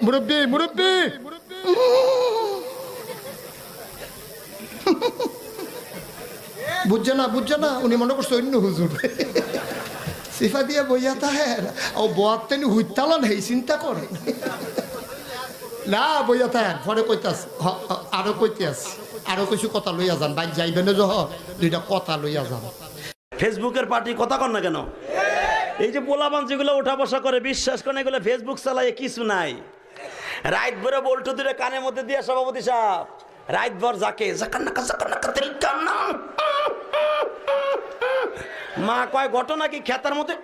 মুরব্বী মুরব্বী বুঝছে না উনি মনে করছে অন্য হুজুর সিফা দিয়ে বইয়া তাহের ও বোয়াতেন হুইতালান হেই চিন্তা করে না বইয়া তাহের পরে কইতাস আরো কইতাস আরো কিছু কথা লইয়া যান বাইক যাইবেন যহ দুইটা কথা লইয়া যান। ফেসবুকের পার্টি কথা কন না কেন? এই যে পোলাপান যেগুলো উঠা বসা করে বিশ্বাস করেন এগুলো ফেসবুক চালায় কিছু নাই। রাত ভরে বল্টু দূরে কানের মধ্যে দিয়ে সভাপতি সাহেব রাত ভর যাকে মা কয় ঘটনা কি খেতার মধ্যে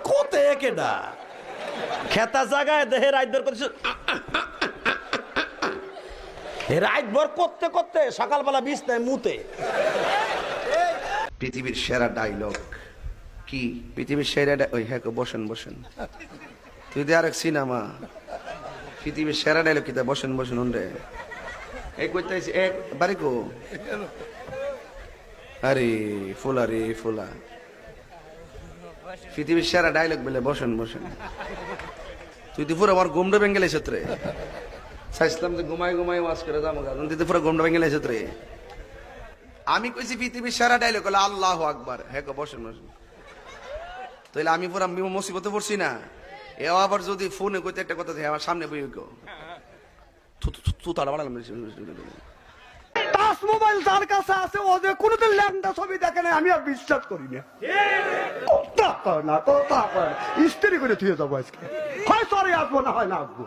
কোতে কেডা খেতা জায়গায় দেহে রাত ভর করছে রাত ভর করতে করতে সকালবেলা বিছনায় মুতে। পৃথিবীর সেরা ডায়লগ কি? পৃথিবীর সেরা ওই হ্যাঁ বসেন বসেন তুই দে আরেক সিনেমা পৃথিবীর সেরা ডায়লগ কি? বসেন বসেন রে এই কইতাইছি এক বাড়ি কো আরে ফুলা রে ফুলা পৃথিবীর সেরা ডায়লগ বলে বসেন বসেন। তুই তো পুরো আমার গুমড়ে বেঙ্গেলে সত্রে চাইছিলাম যে ঘুমাই ঘুমাই ওয়াজ করে যাবো তুই তো পুরো গুমড়ে বেঙ্গেলে সত্রে। আমি কইছি পৃথিবীর সেরা ডায়লগ হলো আল্লাহু আকবার। হ্যাঁ বসেন বসেন। তাহলে আমি পুরো মুসিবতে পড়ছি না। এও আবার যদি ফোনে কইতে একটা কথা আমার সামনে বই গো তু তারা বাড়ালাম টাচ মোবাইল যার কাছে আছে ও যে কোনোদিন ল্যান্ডা ছবি দেখে না আমি আর বিশ্বাস করি না। কথা না স্ত্রী করে থুয়ে যাবো আজকে হয় সরে আসবো না হয় না আসবো।